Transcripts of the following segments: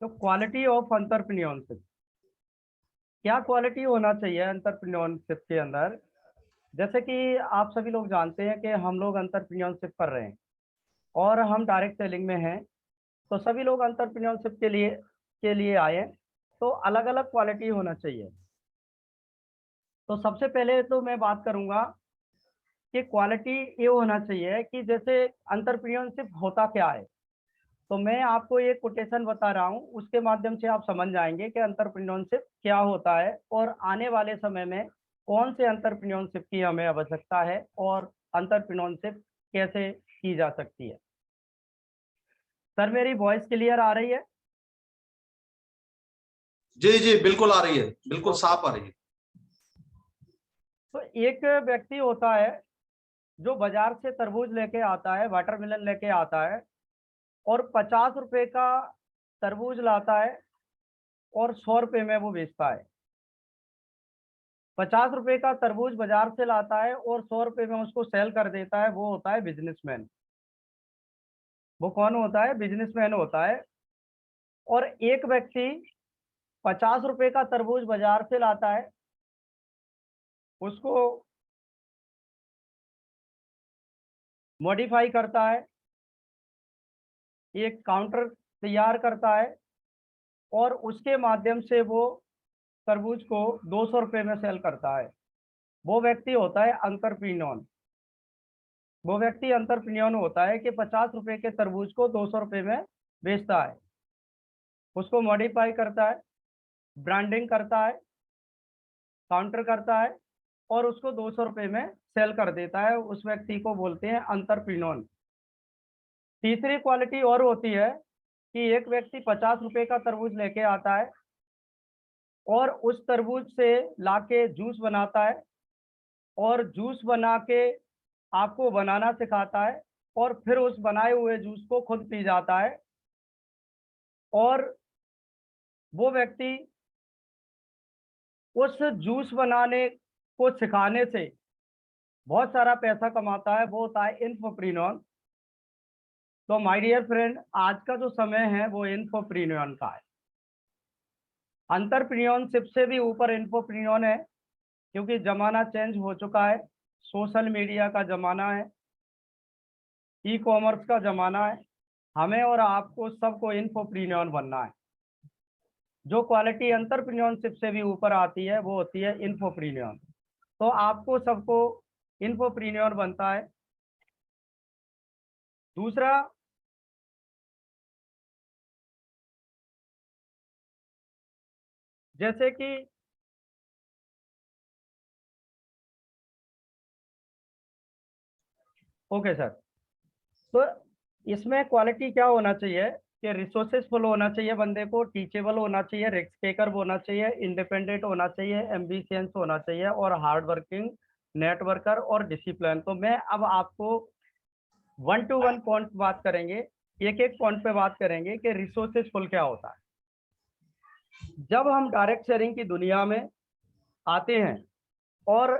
तो quality of entrepreneurship, क्या quality होना चाहिए एंटरप्रेन्योरशिप के अंदर। जैसे कि आप सभी लोग जानते हैं कि हम लोग एंटरप्रेन्योरशिप कर रहे हैं और हम डायरेक्ट सेलिंग में हैं। तो सभी लोग एंटरप्रेन्योरशिप के लिए आए हैं, तो अलग अलग क्वालिटी होना चाहिए। तो सबसे पहले तो मैं बात करूंगा कि क्वालिटी ये होना चाहिए कि जैसे एंटरप्रेन्योरशिप होता क्या है। तो मैं आपको एक कोटेशन बता रहा हूँ, उसके माध्यम से आप समझ जाएंगे कि एंटरप्रेन्योरशिप क्या होता है और आने वाले समय में कौन से एंटरप्रेन्योरशिप की हमें आवश्यकता है और एंटरप्रेन्योरशिप कैसे की जा सकती है। सर मेरी वॉइस क्लियर आ रही है? जी जी बिल्कुल आ रही है, बिल्कुल साफ आ रही है। तो एक व्यक्ति होता है जो बाजार से तरबूज लेके आता है, वाटरमेलन लेके आता है और 50 रुपए का तरबूज लाता है और 100 रुपए में वो बेचता है। 50 रुपए का तरबूज बाजार से लाता है और 100 रुपए में उसको सेल कर देता है, वो होता है बिजनेसमैन। वो कौन होता है? बिजनेसमैन होता है। और एक व्यक्ति 50 रुपए का तरबूज बाजार से लाता है, उसको मॉडिफाई करता है, एक काउंटर तैयार करता है और उसके माध्यम से वो तरबूज को 200 रुपए में सेल करता है। वो व्यक्ति होता है एंटरप्रेन्योर। वो व्यक्ति एंटरप्रेन्योर होता है कि 50 रुपए के तरबूज को 200 रुपए में बेचता है, उसको मॉडिफाई करता है, ब्रांडिंग करता है, काउंटर करता है और उसको 200 रुपए में सेल कर देता है। उस व्यक्ति को बोलते हैं एंटरप्रेन्योर। तीसरी क्वालिटी और होती है कि एक व्यक्ति 50 रुपए का तरबूज लेके आता है और उस तरबूज से लाके जूस बनाता है और जूस बना के आपको बनाना सिखाता है और फिर उस बनाए हुए जूस को खुद पी जाता है। और वो व्यक्ति उस जूस बनाने को सिखाने से बहुत सारा पैसा कमाता है, वो होता है इन्फोप्रेन्योर। तो माय डियर फ्रेंड, आज का जो समय है वो इन्फोप्रेन्योर का है। एंटरप्रेन्योरशिप से भी ऊपर इन्फोप्रेन्योर है, क्योंकि जमाना चेंज हो चुका है। सोशल मीडिया का जमाना है, ई कॉमर्स का जमाना है। हमें और आपको सबको इन्फोप्रेन्योर बनना है। जो क्वालिटी एंटरप्रेन्योरशिप से भी ऊपर आती है वो होती है इन्फोप्रेन्योर। तो आपको सबको इन्फोप्रेन्योर बनता है। दूसरा, जैसे कि ओके सर, तो इसमें क्वालिटी क्या होना चाहिए कि रिसोर्सेसफुल होना चाहिए, बंदे को टीचेबल होना चाहिए, रिस्क टेकर होना चाहिए, इंडिपेंडेंट होना चाहिए, एम्बिशियस होना चाहिए और हार्ड वर्किंग, नेटवर्कर और डिसिप्लिन। तो मैं अब आपको 1 to 1 पॉइंट बात करेंगे, एक एक पॉइंट पे बात करेंगे कि रिसोर्सेसफुल क्या होता है। जब हम डायरेक्ट शेयरिंग की दुनिया में आते हैं और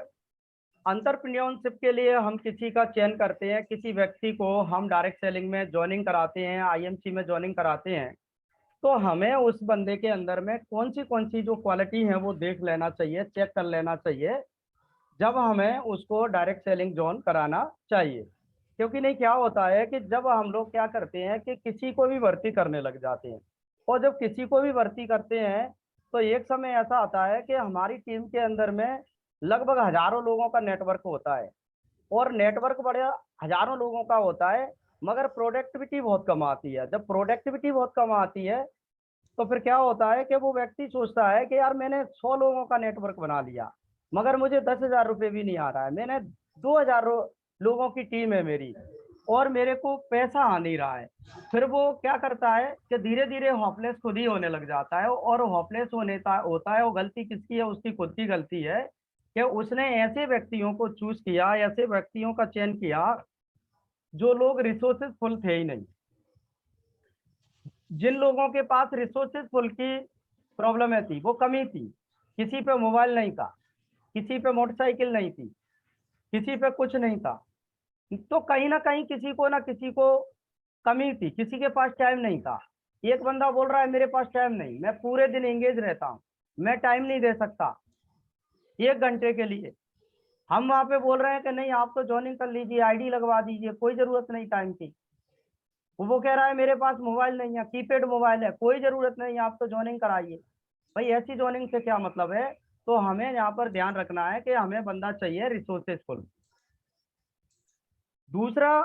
एंटरप्रेन्योरशिप के लिए हम किसी का चयन करते हैं, किसी व्यक्ति को हम डायरेक्ट सेलिंग में ज्वाइनिंग कराते हैं, आईएमसी में ज्वाइनिंग कराते हैं, तो हमें उस बंदे के अंदर में कौन सी जो क्वालिटी है वो देख लेना चाहिए, चेक कर लेना चाहिए जब हमें उसको डायरेक्ट सेलिंग ज्वाइन कराना चाहिए। क्योंकि नहीं, क्या होता है कि जब हम लोग क्या करते हैं कि किसी को भी भर्ती करने लग जाते हैं, और जब किसी को भी भर्ती करते हैं तो एक समय ऐसा आता है कि हमारी टीम के अंदर में लगभग हजारों लोगों का नेटवर्क होता है और नेटवर्क बड़े हजारों लोगों का होता है, मगर प्रोडक्टिविटी बहुत कम आती है। जब प्रोडक्टिविटी बहुत कम आती है तो फिर क्या होता है कि वो व्यक्ति सोचता है कि यार मैंने 100 लोगों का नेटवर्क बना लिया मगर मुझे 10,000 रुपये भी नहीं आ रहा है, मैंने 2,000 लोगों की टीम है मेरी और मेरे को पैसा आ नहीं रहा है। फिर वो क्या करता है कि धीरे धीरे होपलेस खुद ही होने लग जाता है, और होपलेस होता है वो गलती किसकी है? उसकी खुद की गलती है कि उसने ऐसे व्यक्तियों को चूज किया, ऐसे व्यक्तियों का चयन किया जो लोग रिसोर्सेज फुल थे ही नहीं। जिन लोगों के पास रिसोर्सेज फुल की प्रॉब्लम है थी, वो कमी थी, किसी पे मोबाइल नहीं था, किसी पे मोटरसाइकिल नहीं थी, किसी पे कुछ नहीं था, तो कहीं ना कहीं किसी को ना किसी को कमी थी, किसी के पास टाइम नहीं था। एक बंदा बोल रहा है मेरे पास टाइम नहीं, मैं पूरे दिन एंगेज रहता हूँ, मैं टाइम नहीं दे सकता 1 घंटे के लिए। हम वहां पे बोल रहे हैं कि नहीं आप तो ज्वाइनिंग कर लीजिए, आईडी लगवा दीजिए, कोई जरूरत नहीं टाइम की। वो कह रहा है मेरे पास मोबाइल नहीं है, कीपैड मोबाइल है, कोई जरूरत नहीं, आप तो ज्वाइनिंग कराइए। भाई ऐसी ज्वाइनिंग से क्या मतलब है? तो हमें यहाँ पर ध्यान रखना है कि हमें बंदा चाहिए रिसोर्सेसफुल। दूसरा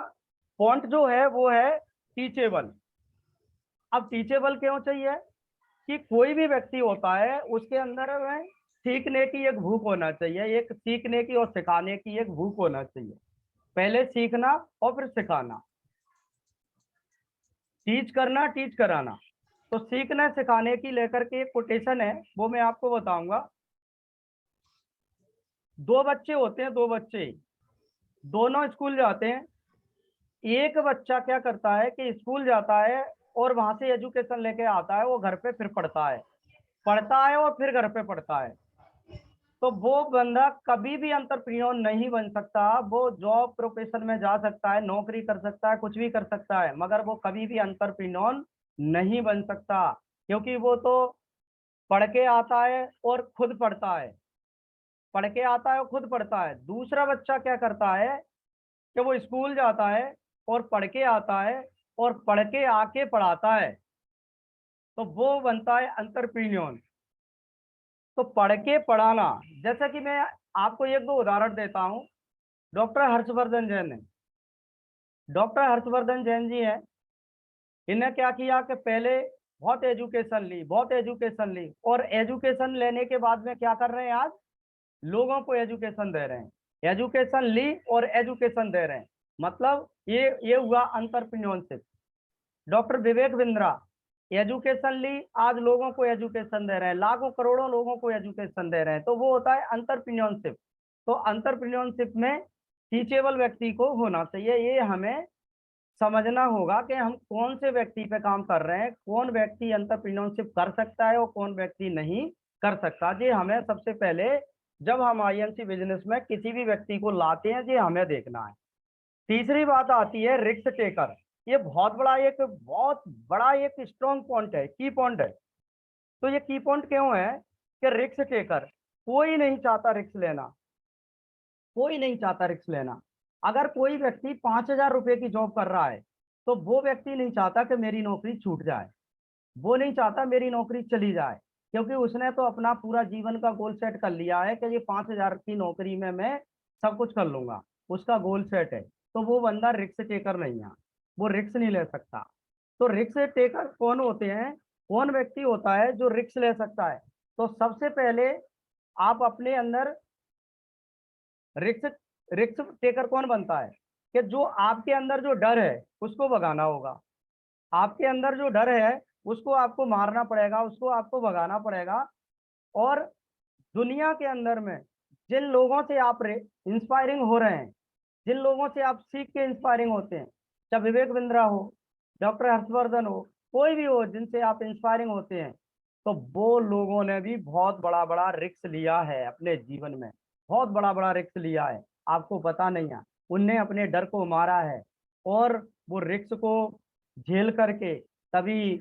पॉइंट जो है वो है टीचेबल। अब टीचेबल क्यों चाहिए? कि कोई भी व्यक्ति होता है उसके अंदर में सीखने की एक भूख होना चाहिए, एक सीखने की और सिखाने की एक भूख होना चाहिए। पहले सीखना और फिर सिखाना, टीच करना टीच कराना। तो सीखने सिखाने की लेकर के एक कोटेशन है, वो मैं आपको बताऊंगा। 2 बच्चे होते हैं, 2 बच्चे दोनों स्कूल जाते हैं। एक बच्चा क्या करता है कि स्कूल जाता है और वहां से एजुकेशन लेके आता है, वो घर पे फिर पढ़ता है और फिर घर पे पढ़ता है। तो वो बंदा कभी भी एंटरप्रेन्योर नहीं बन सकता। वो जॉब प्रोफेशन में जा सकता है, नौकरी कर सकता है, कुछ भी कर सकता है, मगर वो कभी भी एंटरप्रेन्योर नहीं बन सकता, क्योंकि वो तो पढ़ के आता है और खुद पढ़ता है, पढ़ के आता है और खुद पढ़ता है। दूसरा बच्चा क्या करता है कि वो स्कूल जाता है और पढ़ के आता है और पढ़ के आके पढ़ाता है, तो वो बनता है एंटरप्रेन्योर। तो पढ़ के पढ़ाना, जैसा कि मैं आपको 1-2 उदाहरण देता हूँ। डॉक्टर हर्षवर्धन जैन है, डॉक्टर हर्षवर्धन जैन जी हैं। इन्हें क्या किया कि पहले बहुत एजुकेशन ली, बहुत एजुकेशन ली, और एजुकेशन लेने के बाद में क्या कर रहे हैं आज? लोगों को एजुकेशन दे रहे हैं। एजुकेशन ली और एजुकेशन दे रहे हैं, मतलब ये हुआ entrepreneurship. Doctor Vivek Bindra, education ली, आज लोगों को एजुकेशन दे रहे हैं, लाखों करोड़ों लोगों को एजुकेशन दे रहे हैं, तो वो होता है एंटरप्रेन्योरशिप। तो एंटरप्रेन्योरशिप में टीचेबल व्यक्ति को होना चाहिए। ये हमें समझना होगा कि हम कौन से व्यक्ति पे काम कर रहे हैं, कौन व्यक्ति एंटरप्रेन्योरशिप कर सकता है और कौन व्यक्ति नहीं कर सकता। जी हमें सबसे पहले जब हम आईएमसी बिजनेस में किसी भी व्यक्ति को लाते हैं, जी हमें देखना है। तीसरी बात आती है रिस्क टेकर। ये बहुत बड़ा एक स्ट्रॉन्ग पॉइंट है, की पॉइंट है। तो ये की पॉइंट क्यों है कि रिस्क टेकर, कोई नहीं चाहता रिस्क लेना, कोई नहीं चाहता रिस्क लेना। अगर कोई व्यक्ति 5,000 रुपए की जॉब कर रहा है, तो वो व्यक्ति नहीं चाहता कि मेरी नौकरी छूट जाए, वो नहीं चाहता मेरी नौकरी चली जाए, क्योंकि उसने तो अपना पूरा जीवन का गोल सेट कर लिया है कि ये 5,000 की नौकरी में मैं सब कुछ कर लूंगा, उसका गोल सेट है। तो वो बंदा रिस्क टेकर नहीं है, वो रिस्क नहीं ले सकता। तो रिस्क टेकर कौन होते हैं? कौन व्यक्ति होता है जो रिस्क ले सकता है? तो सबसे पहले आप अपने अंदर रिस्क रिस्क टेकर कौन बनता है? कि जो आपके अंदर जो डर है उसको भगाना होगा। आपके अंदर जो डर है उसको आपको मारना पड़ेगा, उसको आपको भगाना पड़ेगा। और दुनिया के अंदर में जिन लोगों से आप इंस्पायरिंग हो रहे हैं, जिन लोगों से आप सीख के इंस्पायरिंग होते हैं, चाहे विवेक बिंद्रा हो, डॉक्टर हर्षवर्धन हो, कोई भी हो जिनसे आप इंस्पायरिंग होते हैं, तो वो लोगों ने भी बहुत बड़ा बड़ा रिस्क लिया है अपने जीवन में, बहुत बड़ा बड़ा रिस्क लिया है, आपको पता नहीं है। उनने अपने डर को मारा है और वो रिस्क को झेल करके तभी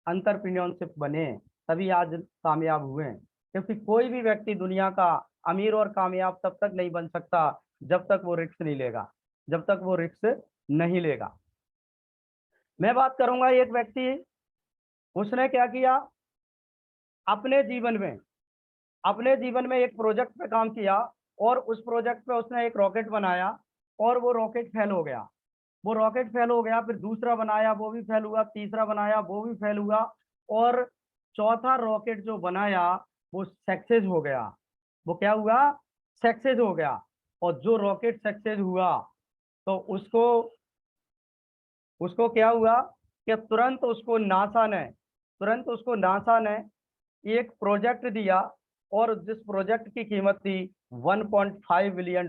एंटरप्रेन्योरशिप बने हैं, तभी आज कामयाब हुए हैं। क्योंकि कोई भी व्यक्ति दुनिया का अमीर और कामयाब तब तक नहीं बन सकता जब तक वो रिस्क नहीं लेगा, जब तक वो रिस्क नहीं लेगा। मैं बात करूंगा एक व्यक्ति, उसने क्या किया अपने जीवन में, अपने जीवन में एक प्रोजेक्ट पे काम किया, और उस प्रोजेक्ट पे उसने एक रॉकेट बनाया और वो रॉकेट फेल हो गया। वो रॉकेट फेल हो गया, फिर दूसरा बनाया वो भी फेल हुआ, तीसरा बनाया वो भी फेल हुआ, और चौथा रॉकेट जो बनाया वो सक्सेस हो गया। वो क्या हुआ? सक्सेस हो गया। और जो रॉकेट सक्सेस हुआ तो उसको उसको क्या हुआ कि तुरंत उसको नासा ने एक प्रोजेक्ट दिया, और जिस प्रोजेक्ट की कीमत थी $1.5 बिलियन,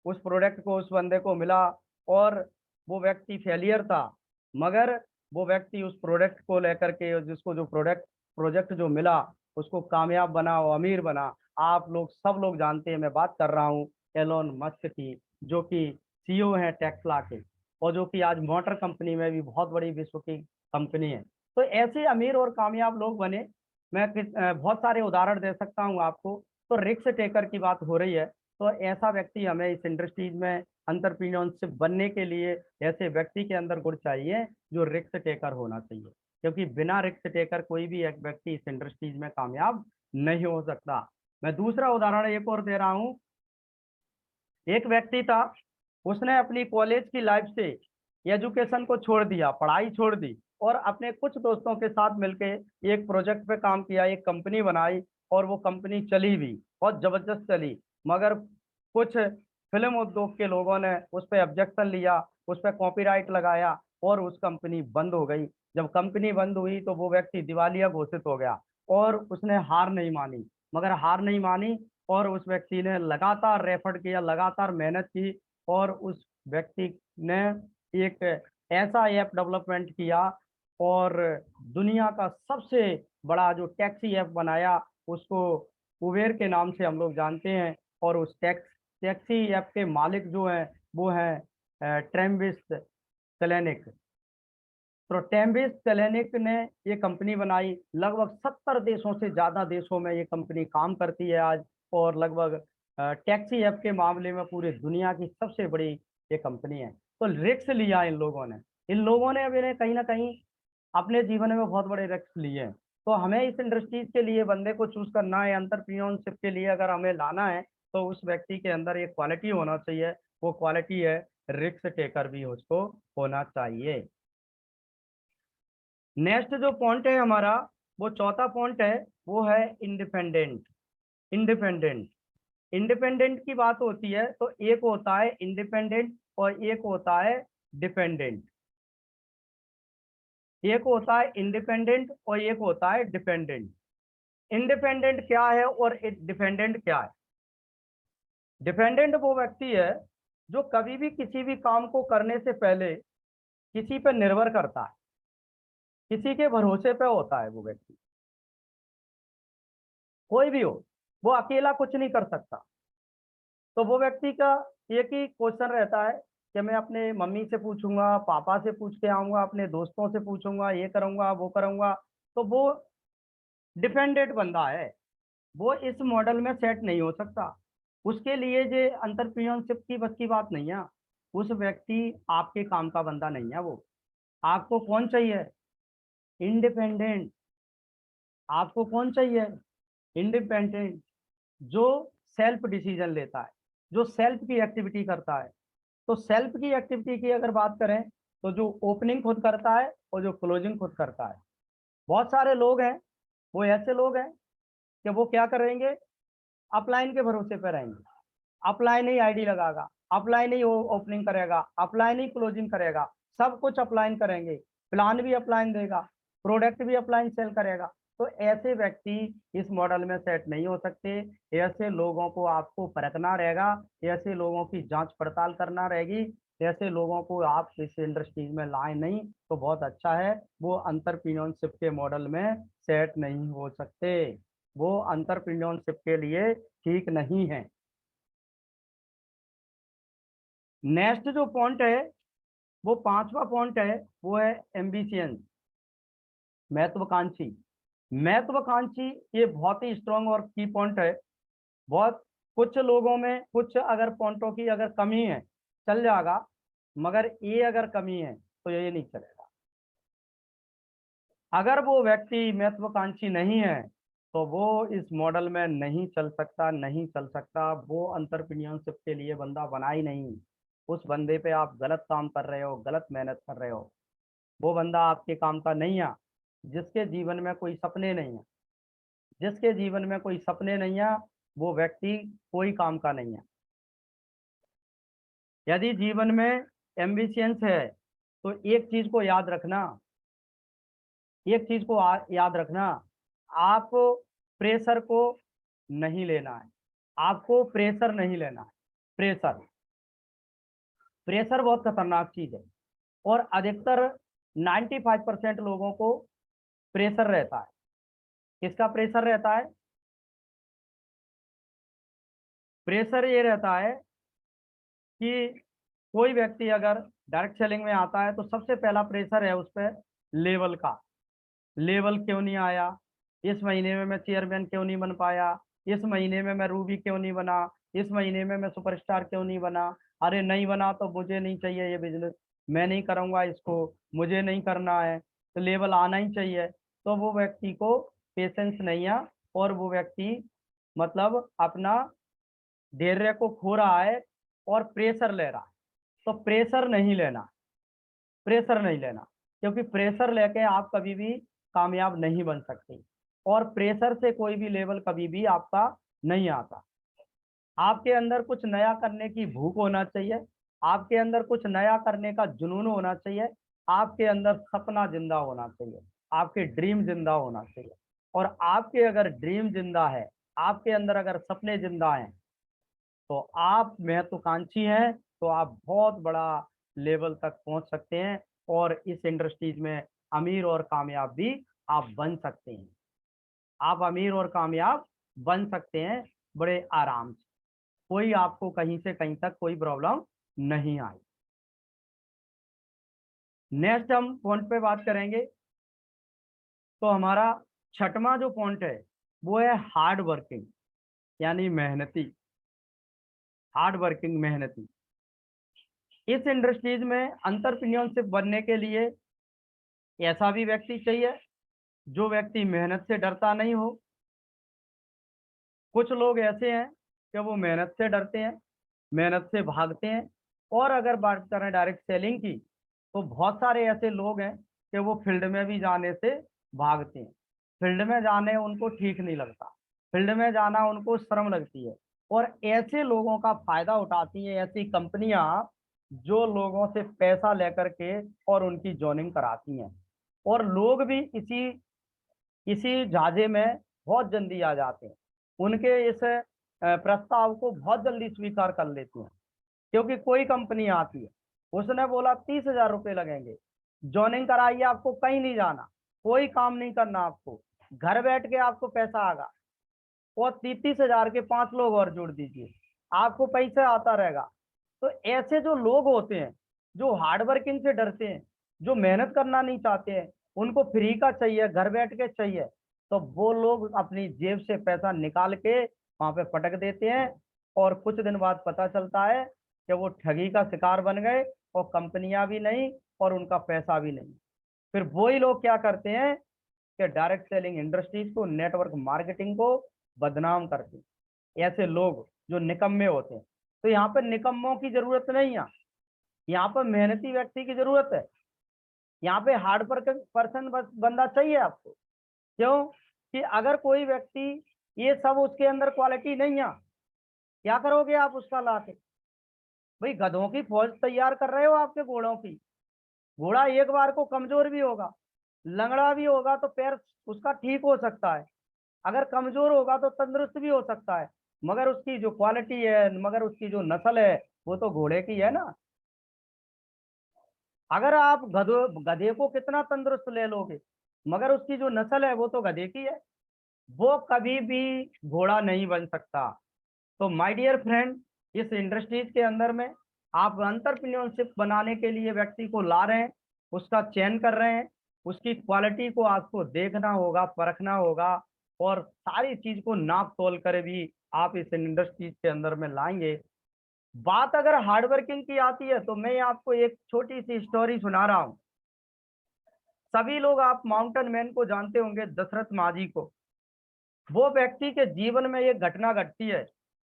उस प्रोडक्ट को उस बंदे को मिला। और वो व्यक्ति फेलियर था, मगर वो व्यक्ति उस प्रोडक्ट को लेकर के, जिसको जो प्रोजेक्ट जो मिला, उसको कामयाब बना और अमीर बना। आप लोग सब लोग जानते हैं मैं बात कर रहा हूँ एलोन मस्क की, जो कि सीईओ हैं टेस्ला के, और जो कि आज मोटर कंपनी में भी बहुत बड़ी विश्व की कंपनी है। तो ऐसे अमीर और कामयाब लोग बने। मैं बहुत सारे उदाहरण दे सकता हूँ आपको। तो रिस्क टेकर की बात हो रही है, तो ऐसा व्यक्ति हमें इस इंडस्ट्रीज में एंटरप्रेन्योरशिप बनने के लिए ऐसे व्यक्ति के अंदर गुण चाहिए जो रिस्क टेकर होना चाहिए, क्योंकि बिना रिस्क टेकर कोई भी एक व्यक्ति इस इंडस्ट्रीज में कामयाब नहीं हो सकता। मैं दूसरा उदाहरण एक और दे रहा हूँ। एक व्यक्ति था, उसने अपनी कॉलेज की लाइफ से एजुकेशन को छोड़ दिया, पढ़ाई छोड़ दी, और अपने कुछ दोस्तों के साथ मिलके एक प्रोजेक्ट पे काम किया, एक कंपनी बनाई, और वो कंपनी चली भी, बहुत जबरदस्त चली। मगर कुछ फिल्म उद्योग के लोगों ने उस पर ऑब्जेक्शन लिया, उस पर कॉपीराइट लगाया, और उस कंपनी बंद हो गई। जब कंपनी बंद हुई तो वो व्यक्ति दिवालिया घोषित हो गया, और उसने हार नहीं मानी। मगर हार नहीं मानी, और उस व्यक्ति ने लगातार एफर्ट किया, लगातार मेहनत की, और उस व्यक्ति ने एक ऐसा ऐप डेवलपमेंट किया, और दुनिया का सबसे बड़ा जो टैक्सी ऐप बनाया, उसको उबेर के नाम से हम लोग जानते हैं। और उस टैक्सी ऐप के मालिक जो हैं वो हैं ट्रेविस कलेनिक। तो ट्रेविस कलेनिक ने ये कंपनी बनाई, लगभग 70 देशों से ज़्यादा देशों में ये कंपनी काम करती है आज, और लगभग टैक्सी ऐप के मामले में पूरी दुनिया की सबसे बड़ी ये कंपनी है। तो रिस्क लिया इन लोगों ने। इन लोगों ने अभी कहीं ना कहीं अपने जीवन में बहुत बड़े रिस्क लिए हैं। तो हमें इस इंडस्ट्रीज के लिए बंदे को चूज करना है, एंटरप्रेन्योरशिप के लिए अगर हमें लाना है, तो उस व्यक्ति के अंदर एक क्वालिटी होना चाहिए। वो क्वालिटी है रिस्क टेकर भी उसको होना चाहिए। नेक्स्ट जो पॉइंट है हमारा, वो चौथा पॉइंट है, वो है इंडिपेंडेंट। इंडिपेंडेंट इंडिपेंडेंट की बात होती है तो एक होता है इंडिपेंडेंट और एक होता है डिपेंडेंट। एक होता है इंडिपेंडेंट और एक होता है डिपेंडेंट। इंडिपेंडेंट क्या है और डिपेंडेंट क्या है? डिपेंडेंट वो व्यक्ति है जो कभी भी किसी भी काम को करने से पहले किसी पर निर्भर करता है, किसी के भरोसे पे होता है। वो व्यक्ति कोई भी हो, वो अकेला कुछ नहीं कर सकता। तो वो व्यक्ति का एक ही क्वेश्चन रहता है कि मैं अपने मम्मी से पूछूंगा, पापा से पूछ के आऊंगा, अपने दोस्तों से पूछूंगा, ये करूंगा वो करूंगा। तो वो डिपेंडेंट बंदा है, वो इस मॉडल में सेट नहीं हो सकता। उसके लिए जो एंटरप्रेन्योरशिप की बस की बात नहीं है। उस व्यक्ति आपके काम का बंदा नहीं है। वो आपको कौन चाहिए? इंडिपेंडेंट। आपको कौन चाहिए? इंडिपेंडेंट, जो सेल्फ डिसीजन लेता है, जो सेल्फ की एक्टिविटी करता है। तो सेल्फ की एक्टिविटी की अगर बात करें, तो जो ओपनिंग खुद करता है और जो क्लोजिंग खुद करता है। बहुत सारे लोग हैं, वो ऐसे लोग हैं कि वो क्या करेंगे, अपलाइन के भरोसे पे रहेंगे। अपलाइन ही आईडी लगागा, अपलाइन ही ओपनिंग करेगा, अपलाइन ही क्लोजिंग करेगा, सब कुछ अपलाइन करेंगे, प्लान भी अपलाइन देगा, प्रोडक्ट भी अपलाइन सेल करेगा। तो ऐसे व्यक्ति इस मॉडल में सेट नहीं हो सकते। ऐसे लोगों को आपको परखना रहेगा, ऐसे लोगों की जांच पड़ताल करना रहेगी। ऐसे लोगों को आप इस इंडस्ट्रीज में लाए नहीं तो बहुत अच्छा है, वो एंटरप्रेन्योरशिप के मॉडल में सेट नहीं हो सकते, वो एंटरप्रेन्योरशिप के लिए ठीक नहीं है। नेक्स्ट जो पॉइंट है, वो पांचवा पॉइंट है, वो है एम्बिशियंस, महत्वाकांक्षी। महत्वाकांक्षी ये बहुत ही स्ट्रांग और की पॉइंट है। बहुत कुछ लोगों में कुछ अगर पॉइंटों की अगर कमी है चल जाएगा, मगर ये अगर कमी है तो ये नहीं चलेगा। अगर वो व्यक्ति महत्वाकांक्षी नहीं है तो वो इस मॉडल में नहीं चल सकता, नहीं चल सकता। वो एंटरप्रेन्योरशिप के लिए बंदा बना ही नहीं। उस बंदे पे आप गलत काम कर रहे हो, गलत मेहनत कर रहे हो। वो बंदा आपके काम का नहीं है। जिसके जीवन में कोई सपने नहीं है, जिसके जीवन में कोई सपने नहीं है, वो व्यक्ति कोई काम का नहीं है। यदि जीवन में एम्बिशियंस है तो एक चीज को याद रखना, एक चीज को याद रखना, आप प्रेशर को नहीं लेना है। आपको प्रेशर नहीं लेना है। प्रेशर प्रेशर बहुत खतरनाक चीज है, और अधिकतर 95% लोगों को प्रेशर रहता है। किसका प्रेशर रहता है? प्रेशर ये रहता है कि कोई व्यक्ति अगर डायरेक्ट सेलिंग में आता है तो सबसे पहला प्रेशर है उस पर लेवल का। लेवल क्यों नहीं आया, इस महीने में मैं चेयरमैन क्यों नहीं बन पाया, इस महीने में मैं रूबी क्यों नहीं बना, इस महीने में मैं सुपरस्टार क्यों नहीं बना। अरे नहीं बना तो मुझे नहीं चाहिए ये बिजनेस, मैं नहीं करूंगा इसको, मुझे नहीं करना है, तो लेवल आना ही चाहिए। तो वो व्यक्ति को पेशेंस नहीं है, और वो व्यक्ति मतलब अपना धैर्य को खो रहा है और प्रेशर ले रहा है। तो प्रेशर नहीं लेना, प्रेशर नहीं लेना, क्योंकि प्रेशर लेके आप कभी भी कामयाब नहीं बन सकते, और प्रेशर से कोई भी लेवल कभी भी आपका नहीं आता। आपके अंदर कुछ नया करने की भूख होना चाहिए, आपके अंदर कुछ नया करने का जुनून होना चाहिए, आपके अंदर सपना जिंदा होना चाहिए, आपके ड्रीम जिंदा होना चाहिए। और आपके अगर ड्रीम जिंदा है, आपके अंदर अगर सपने जिंदा हैं, तो आप महत्वाकांक्षी हैं, तो आप बहुत बड़ा लेवल तक पहुंच सकते हैं, और इस इंडस्ट्रीज में अमीर और कामयाब भी आप बन सकते हैं। आप अमीर और कामयाब बन सकते हैं बड़े आराम से, कोई आपको कहीं से कहीं तक कोई प्रॉब्लम नहीं आई। नेक्स्ट हम पॉइंट पे बात करेंगे। तो हमारा छठवां जो पॉइंट है वो है हार्ड वर्किंग, यानी मेहनती, हार्ड वर्किंग, मेहनती। इस इंडस्ट्रीज में एंटरप्रेन्योरशिप बनने के लिए ऐसा भी व्यक्ति चाहिए जो व्यक्ति मेहनत से डरता नहीं हो। कुछ लोग ऐसे हैं कि वो मेहनत से डरते हैं, मेहनत से भागते हैं। और अगर बात करें डायरेक्ट सेलिंग की, तो बहुत सारे ऐसे लोग हैं कि वो फील्ड में भी जाने से भागते हैं। फील्ड में जाने उनको ठीक नहीं लगता, फील्ड में जाना उनको शर्म लगती है। और ऐसे लोगों का फायदा उठाती हैं ऐसी कंपनियां जो लोगों से पैसा लेकर के और उनकी जॉइनिंग कराती हैं। और लोग भी इसी इसी झाजे में बहुत जल्दी आ जाते हैं, उनके इस प्रस्ताव को बहुत जल्दी स्वीकार कर लेते हैं। क्योंकि कोई कंपनी आती है, उसने बोला 30,000 रुपये लगेंगे, जॉइनिंग कराइए, आपको कहीं नहीं जाना, कोई काम नहीं करना, आपको घर बैठ के आपको पैसा आएगा, और 30,000 के 5 लोग और जोड़ दीजिए, आपको पैसा आता रहेगा। तो ऐसे जो लोग होते हैं जो हार्ड वर्किंग से डरते हैं, जो मेहनत करना नहीं चाहते हैं, उनको फ्री का चाहिए, घर बैठ के चाहिए, तो वो लोग अपनी जेब से पैसा निकाल के वहां पे पटक देते हैं। और कुछ दिन बाद पता चलता है कि वो ठगी का शिकार बन गए, और कंपनियां भी नहीं और उनका पैसा भी नहीं। फिर वही लोग क्या करते हैं कि डायरेक्ट सेलिंग इंडस्ट्रीज को, नेटवर्क मार्केटिंग को बदनाम करते हैं। ऐसे लोग जो निकम्मे होते हैं, तो यहाँ पर निकम्मों की जरूरत नहीं है, यहाँ पर मेहनती व्यक्ति की जरूरत है। यहाँ पे हार्ड पर्सन बंदा चाहिए आपको। क्यों? कि अगर कोई व्यक्ति ये सब उसके अंदर क्वालिटी नहीं है, क्या करोगे आप उसका लाके? भाई गधों की फौज तैयार कर रहे हो आपके घोड़ों की। घोड़ा एक बार को कमजोर भी होगा, लंगड़ा भी होगा तो पैर उसका ठीक हो सकता है, अगर कमजोर होगा तो तंदुरुस्त भी हो सकता है, मगर उसकी जो क्वालिटी है, मगर उसकी जो नस्ल है, वो तो घोड़े की है ना। अगर आप गधे को कितना तंदुरुस्त ले लोगे, मगर उसकी जो नस्ल है वो तो गधे की है, वो कभी भी घोड़ा नहीं बन सकता। तो माय डियर फ्रेंड, इस इंडस्ट्रीज के अंदर में आप एंटरप्रेन्योरशिप बनाने के लिए व्यक्ति को ला रहे हैं, उसका चयन कर रहे हैं, उसकी क्वालिटी को आपको देखना होगा, परखना होगा, और सारी चीज को नाप तोल कर भी आप इस इंडस्ट्रीज के अंदर में लाएंगे। बात अगर हार्डवर्किंग की आती है, तो मैं आपको एक छोटी सी स्टोरी सुना रहा हूँ। सभी लोग आप माउंटेन मैन को जानते होंगे, दशरथ माझी को। वो व्यक्ति के जीवन में एक घटना घटती है,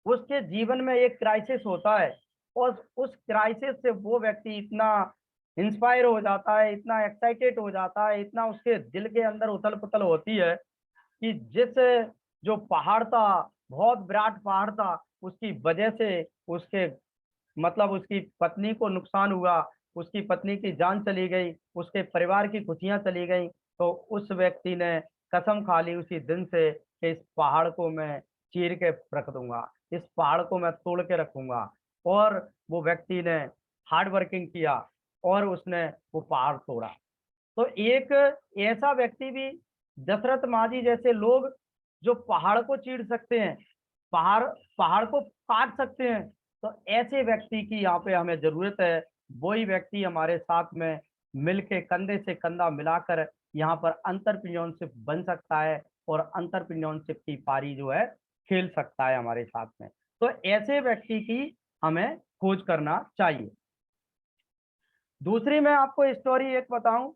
उसके जीवन में एक क्राइसिस होता है, और उस क्राइसिस से वो व्यक्ति इतना इंस्पायर हो जाता है, इतना एक्साइटेड हो जाता है, इतना उसके दिल के अंदर उथल पुथल होती है कि जिस जो पहाड़ था, बहुत विराट पहाड़ था, उसकी वजह से उसके मतलब उसकी पत्नी को नुकसान हुआ, उसकी पत्नी की जान चली गई, उसके परिवार की खुशियां चली गई। तो उस व्यक्ति ने कसम खा ली उसी दिन से कि इस पहाड़ को मैं चीर के रख दूंगा, इस पहाड़ को मैं तोड़ के रखूंगा। और वो व्यक्ति ने हार्ड वर्किंग किया, और उसने वो पहाड़ तोड़ा। तो एक ऐसा व्यक्ति भी, दशरथ माझी जैसे लोग जो पहाड़ को चीर सकते हैं, पहाड़ पहाड़ को काट सकते हैं, तो ऐसे व्यक्ति की यहाँ पे हमें जरूरत है। वही व्यक्ति हमारे साथ में मिलके कंधे से कंधा मिलाकर यहाँ पर अंतरप्रेन्योरशिप बन सकता है और अंतरप्रेन्योरशिप की पारी जो है खेल सकता है हमारे साथ में। तो ऐसे व्यक्ति की हमें खोज करना चाहिए। दूसरी मैं आपको स्टोरी एक बताऊं,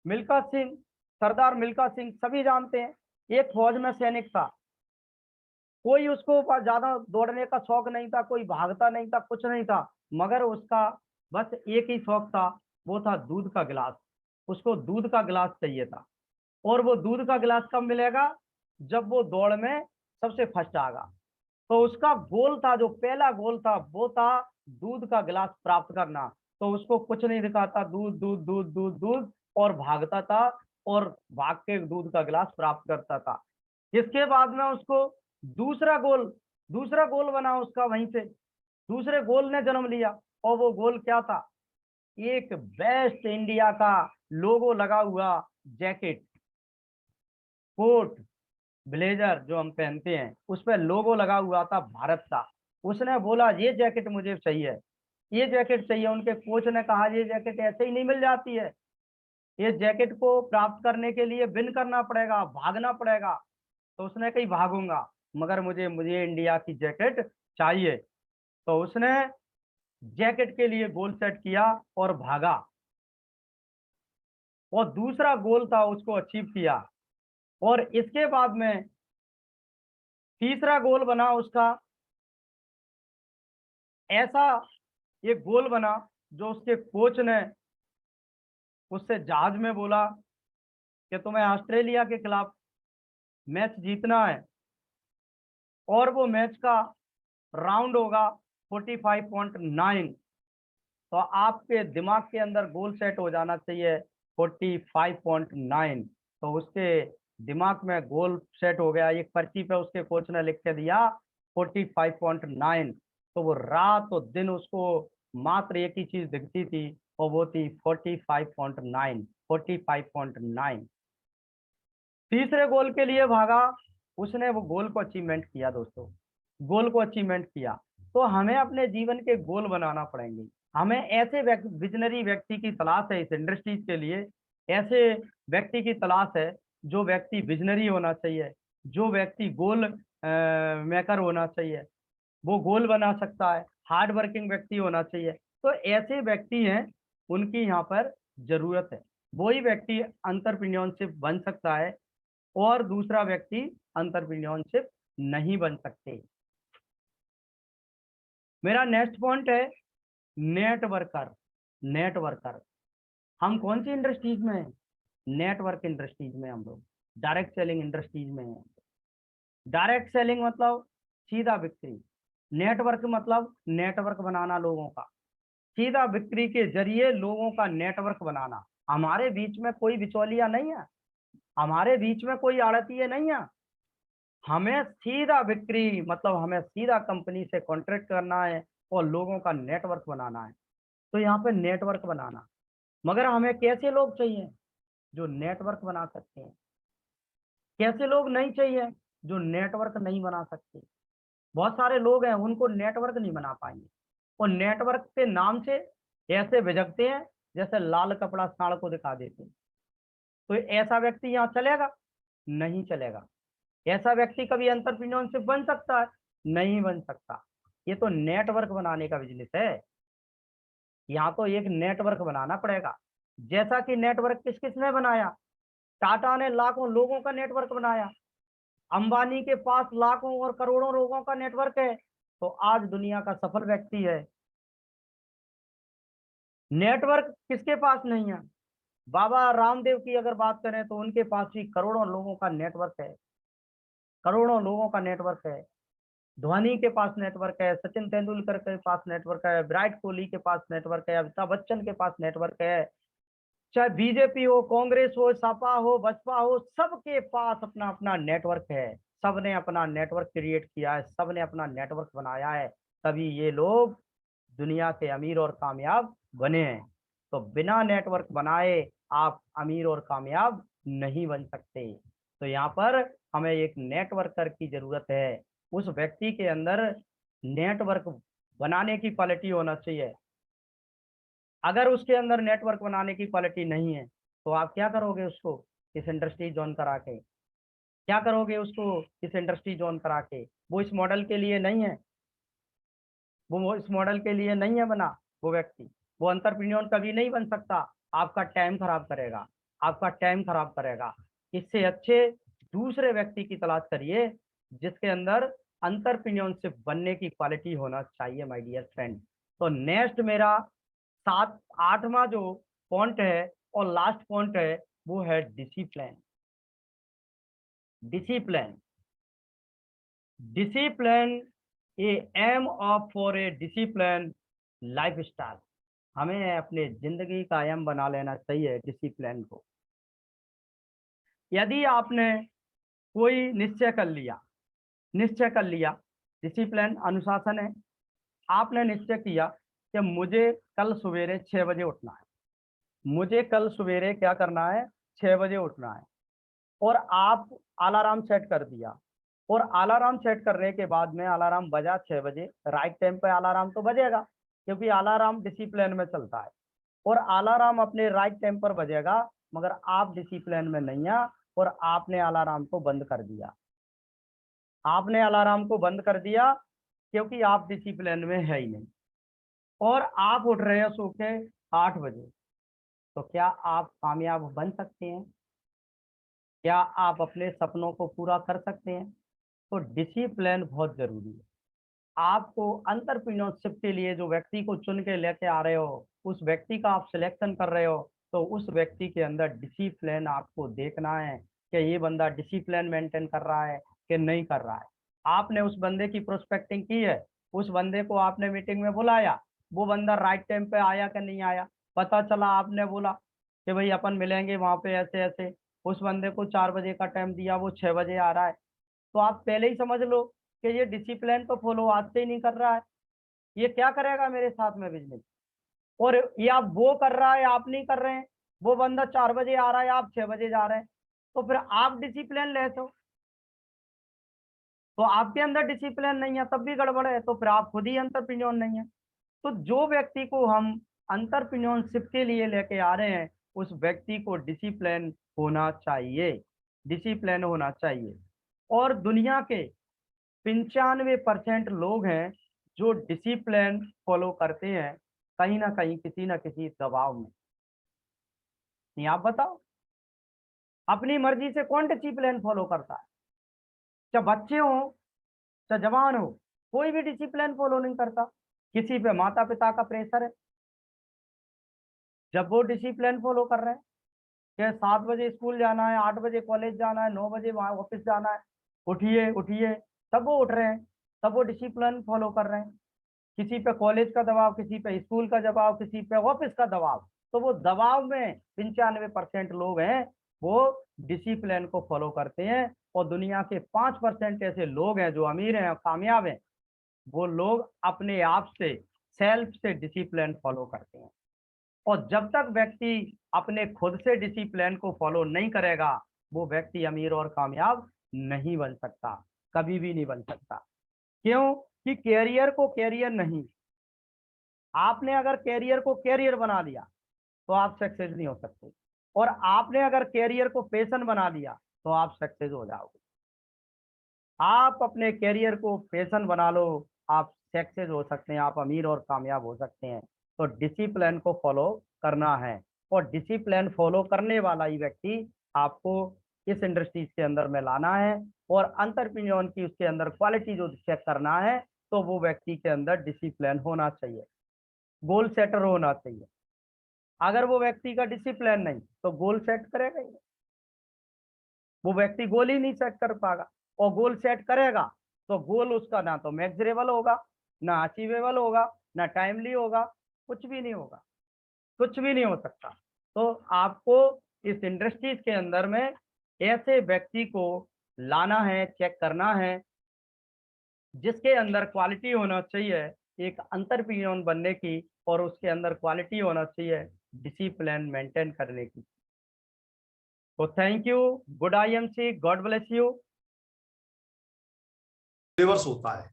मिल्खा सिंह, सरदार मिल्खा सिंह सभी जानते हैं, एक फौज में सैनिक था। कोई उसको ज्यादा दौड़ने का शौक नहीं था, कोई भागता नहीं था, कुछ नहीं था, मगर उसका बस एक ही शौक था, वो था दूध का गिलास। उसको दूध का गिलास चाहिए था। और वो दूध का गिलास कब मिलेगा? जब वो दौड़ में सबसे फर्स्ट आएगा। तो उसका गोल था, जो पहला गोल था वो था दूध का गिलास प्राप्त करना। तो उसको कुछ नहीं दिखाता, दूध दूध दूध दूध दूध, और भागता था और भाग के दूध का गिलास प्राप्त करता था। इसके बाद में उसको दूसरा गोल दूसरा गोल बना उसका, वहीं से दूसरे गोल ने जन्म लिया। और वो गोल क्या था? एक बेस्ट इंडिया का लोगो लगा हुआ जैकेट, कोट, ब्लेजर जो हम पहनते हैं, उस पर लोगो लगा हुआ था भारत का। उसने बोला ये जैकेट मुझे चाहिए, ये जैकेट चाहिए। उनके कोच ने कहा ये जैकेट ऐसे ही नहीं मिल जाती है, ये जैकेट को प्राप्त करने के लिए विन करना पड़ेगा, भागना पड़ेगा। तो उसने कही भागूंगा, मगर मुझे मुझे इंडिया की जैकेट चाहिए। तो उसने जैकेट के लिए गोल सेट किया और भागा, और दूसरा गोल था उसको अचीव किया। और इसके बाद में तीसरा गोल बना उसका, ऐसा एक गोल बना जो उसके कोच ने उससे जहाज में बोला कि तुम्हें ऑस्ट्रेलिया के खिलाफ मैच जीतना है, और वो मैच का राउंड होगा 45.9। तो आपके दिमाग के अंदर गोल सेट हो जाना चाहिए 45.9। तो उसके दिमाग में गोल सेट हो गया, एक पर्ची पे उसके कोच ने लिख के दिया 45.9। तो वो रात और दिन उसको मात्र एक ही चीज दिखती थी, और वो थी 45.9, 45.9। तीसरे गोल के लिए भागा, उसने वो गोल को अचीवमेंट किया दोस्तों, गोल को अचीवमेंट किया। तो हमें अपने जीवन के गोल बनाना पड़ेंगे। हमें ऐसे विजनरी व्यक्ति की तलाश है इस इंडस्ट्रीज के लिए, ऐसे व्यक्ति की तलाश है जो व्यक्ति विजनरी होना चाहिए, जो व्यक्ति गोल मेकर होना चाहिए, वो गोल बना सकता है, हार्ड वर्किंग व्यक्ति होना चाहिए। तो ऐसे व्यक्ति हैं, उनकी यहाँ पर जरूरत है। वही व्यक्ति अंतरप्रेन्योरशिप बन सकता है, और दूसरा व्यक्ति अंतरप्रेन्योरशिप नहीं बन सकते। मेरा नेक्स्ट पॉइंट है नेटवर्कर। नेटवर्कर, हम कौन सी इंडस्ट्रीज में हैं? नेटवर्क इंडस्ट्रीज में हम लोग, डायरेक्ट सेलिंग इंडस्ट्रीज में हैं। डायरेक्ट सेलिंग मतलब सीधा बिक्री, नेटवर्क मतलब नेटवर्क बनाना लोगों का, सीधा बिक्री के जरिए लोगों का नेटवर्क बनाना। हमारे बीच में कोई बिचौलिया नहीं है, हमारे बीच में कोई आड़तिये नहीं है। हमें सीधा बिक्री मतलब हमें सीधा कंपनी से कॉन्ट्रैक्ट करना है और लोगों का नेटवर्क बनाना है। तो यहाँ पे नेटवर्क बनाना, मगर हमें कैसे लोग चाहिए जो नेटवर्क बना सकते हैं, कैसे लोग नहीं चाहिए जो नेटवर्क नहीं बना सकते। बहुत सारे लोग हैं, उनको नेटवर्क नहीं बना पाएंगे, और नेटवर्क के नाम से ऐसे भिजकते हैं जैसे लाल कपड़ा साड़ को दिखा देते हैं। तो ऐसा व्यक्ति यहाँ चलेगा? नहीं चलेगा। ऐसा व्यक्ति कभी एंटरप्रेन्योरशिप बन सकता है? नहीं बन सकता। ये तो नेटवर्क बनाने का बिजनेस है, यहाँ तो एक नेटवर्क बनाना पड़ेगा। जैसा कि नेटवर्क किस किसने बनाया? टाटा ने लाखों लोगों का नेटवर्क बनाया, अंबानी के पास लाखों और करोड़ों लोगों का नेटवर्क है, तो आज दुनिया का सफल व्यक्ति है। नेटवर्क किसके पास नहीं है? बाबा रामदेव की अगर बात करें तो उनके पास भी करोड़ों लोगों का नेटवर्क है, करोड़ों लोगों का नेटवर्क है। धोनी के पास नेटवर्क है, सचिन तेंदुलकर के पास नेटवर्क है, विराट कोहली के पास नेटवर्क है, अमिताभ बच्चन के पास नेटवर्क है। चाहे बीजेपी हो, कांग्रेस हो, सपा हो, बसपा हो, सबके पास अपना अपना नेटवर्क है। सबने अपना नेटवर्क क्रिएट किया है, सबने अपना नेटवर्क बनाया है, तभी ये लोग दुनिया के अमीर और कामयाब बने हैं। तो बिना नेटवर्क बनाए आप अमीर और कामयाब नहीं बन सकते। तो यहाँ पर हमें एक नेटवर्कर की जरूरत है। उस व्यक्ति के अंदर नेटवर्क बनाने की क्वालिटी होना चाहिए। अगर उसके अंदर नेटवर्क बनाने की क्वालिटी नहीं है तो आप क्या करोगे उसको इस इंडस्ट्री जोन करा के, क्या करोगे उसको इस इंडस्ट्री जोन करा के? वो इस मॉडल के लिए नहीं है, वो इस मॉडल के लिए नहीं है बना वो व्यक्ति, वो एंटरप्रेन्योर कभी नहीं बन सकता। आपका टाइम खराब करेगा, आपका टाइम खराब करेगा। इससे अच्छे दूसरे व्यक्ति की तलाश करिए जिसके अंदर एंटरप्रेन्योरशिप बनने की क्वालिटी होना चाहिए माय डियर फ्रेंड। तो नेक्स्ट मेरा 8वां जो पॉइंट है और लास्ट पॉइंट है वो है discipline. Discipline discipline aim of for a discipline life style. हमें अपने जिंदगी का एम बना लेना चाहिए डिसिप्लिन को। यदि आपने कोई निश्चय कर लिया, डिसिप्लिन अनुशासन है। आपने निश्चय किया कि मुझे कल सवेरे 6 बजे उठना है, मुझे कल सवेरे क्या करना है, 6 बजे उठना है, और आप अलार्म सेट कर दिया, और अलार्म सेट करने के बाद में अलार्म बजा 6 बजे, राइट टाइम पे अलार्म तो बजेगा क्योंकि अलार्म डिसिप्लिन में चलता है, और अलार्म अपने राइट टाइम पर बजेगा, मगर आप डिसिप्लिन में नहीं है और आपने अलार्म को बंद कर दिया। आपने अलार्म को बंद कर दिया क्योंकि आप डिसिप्लिन में है ही नहीं, और आप उठ रहे हो सो के 8 बजे। तो क्या आप कामयाब बन सकते हैं? क्या आप अपने सपनों को पूरा कर सकते हैं? तो डिसिप्लिन बहुत जरूरी है। आपको एंटरप्रेन्योरशिप के लिए जो व्यक्ति को चुन के लेके आ रहे हो, उस व्यक्ति का आप सिलेक्शन कर रहे हो, तो उस व्यक्ति के अंदर डिसिप्लिन आपको देखना है कि ये बंदा डिसिप्लिन मेंटेन कर रहा है कि नहीं कर रहा है। आपने उस बंदे की प्रोस्पेक्टिंग की है, उस बंदे को आपने मीटिंग में बुलाया, वो बंदा राइट टाइम पे आया कि नहीं आया? पता चला आपने बोला कि भाई अपन मिलेंगे वहां पे ऐसे ऐसे, उस बंदे को 4 बजे का टाइम दिया, वो 6 बजे आ रहा है, तो आप पहले ही समझ लो कि ये डिसिप्लिन तो फॉलो आज से ही नहीं कर रहा है, ये क्या करेगा मेरे साथ में बिजनेस? और या वो कर रहा है आप नहीं कर रहे हैं, वो बंदा 4 बजे आ रहा है, आप 6 बजे जा रहे हैं, तो फिर आप डिसिप्लिन लेते हो, तो आपके अंदर डिसिप्लिन नहीं है, तब भी गड़बड़ है, तो फिर आप खुद ही एंटरप्रेन्योर नहीं है। तो जो व्यक्ति को हम एंटरप्रेन्योरशिप के लिए लेके आ रहे हैं, उस व्यक्ति को डिसिप्लिन होना चाहिए, डिसिप्लिन होना चाहिए। और दुनिया के 95% लोग हैं जो डिसिप्लिन फॉलो करते हैं कहीं ना कहीं किसी ना किसी दबाव में। नहीं, आप बताओ, अपनी मर्जी से कौन डिसिप्लिन फॉलो करता है? चाहे बच्चे हो चाहे जवान हो, कोई भी डिसिप्लिन फॉलो नहीं करता। किसी पे माता पिता का प्रेशर है, जब वो डिसिप्लिन फॉलो कर रहे हैं कि 7 बजे स्कूल जाना है, 8 बजे कॉलेज जाना है, 9 बजे वहां ऑफिस जाना है, उठिए उठिए, तब वो उठ रहे हैं, तब वो डिसिप्लिन फॉलो कर रहे हैं। किसी पे कॉलेज का दबाव, किसी पे स्कूल का दबाव, किसी पे ऑफिस का दबाव, तो वो दबाव में 95% लोग हैं वो डिसिप्लिन को फॉलो करते हैं। और दुनिया के 5% ऐसे लोग हैं जो अमीर हैं, कामयाब हैं, वो लोग अपने आप से सेल्फ से डिसिप्लिन फॉलो करते हैं। और जब तक व्यक्ति अपने खुद से डिसिप्लिन को फॉलो नहीं करेगा, वो व्यक्ति अमीर और कामयाब नहीं बन सकता, कभी भी नहीं बन सकता। क्यों? कि कैरियर को कैरियर नहीं, आपने अगर कैरियर को कैरियर बना लिया तो आप सक्सेस नहीं हो सकते, और आपने अगर कैरियर को पैशन बना लिया तो आप सक्सेस हो जाओगे। आप अपने कैरियर को पैशन बना लो, आप सक्सेस हो सकते हैं, आप अमीर और कामयाब हो सकते हैं। तो डिसिप्लिन को फॉलो करना है, और डिसिप्लिन फॉलो करने वाला ही व्यक्ति आपको इस इंडस्ट्रीज के अंदर में लाना है, और एंटरप्रेन्योर की उसके अंदर क्वालिटी जो चेक करना है, तो वो व्यक्ति के अंदर डिसिप्लिन होना चाहिए, गोल सेटर होना चाहिए। अगर वो व्यक्ति का डिसिप्लिन नहीं तो गोल सेट करेगा ही नहीं, वो व्यक्ति गोल ही नहीं सेट कर पाएगा, और गोल सेट करेगा तो गोल उसका ना तो मेजरेबल होगा, ना अचीवेबल होगा, ना टाइमली होगा, कुछ भी नहीं होगा, कुछ भी नहीं हो सकता। तो आपको इस इंडस्ट्रीज के अंदर में ऐसे व्यक्ति को लाना है, चेक करना है, जिसके अंदर क्वालिटी होना चाहिए एक एंटरप्रेन्योर बनने की, और उसके अंदर क्वालिटी होना चाहिए डिसिप्लिन मेंटेन करने की। तो thank you, good IMC, God bless you. Syllabus होता है,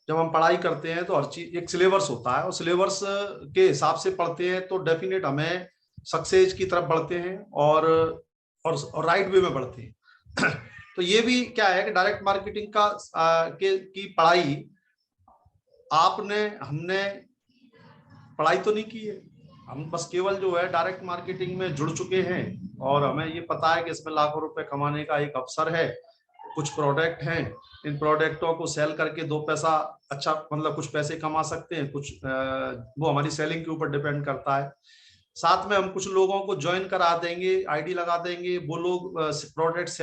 जब हम पढ़ाई करते हैं तो हर चीज एक सिलेबस होता है, और सिलेबस के हिसाब से पढ़ते हैं तो डेफिनेट हमें सक्सेस की तरफ बढ़ते हैं और राइट वे में बढ़ते हैं। तो ये भी क्या है कि डायरेक्ट मार्केटिंग की पढ़ाई हमने पढ़ाई तो नहीं की है, हम बस केवल जो है डायरेक्ट मार्केटिंग में जुड़ चुके हैं और हमें ये पता है कि इसमें लाखों रुपए कमाने का एक अवसर है। कुछ प्रोडक्ट हैं, इन प्रोडक्टों को सेल करके 2 पैसा अच्छा मतलब कुछ पैसे कमा सकते हैं, कुछ वो हमारी सेलिंग के ऊपर डिपेंड करता है। साथ में हम कुछ लोगों को ज्वाइन करा देंगे, आईडी लगा देंगे, वो लोग प्रोडक्ट सेल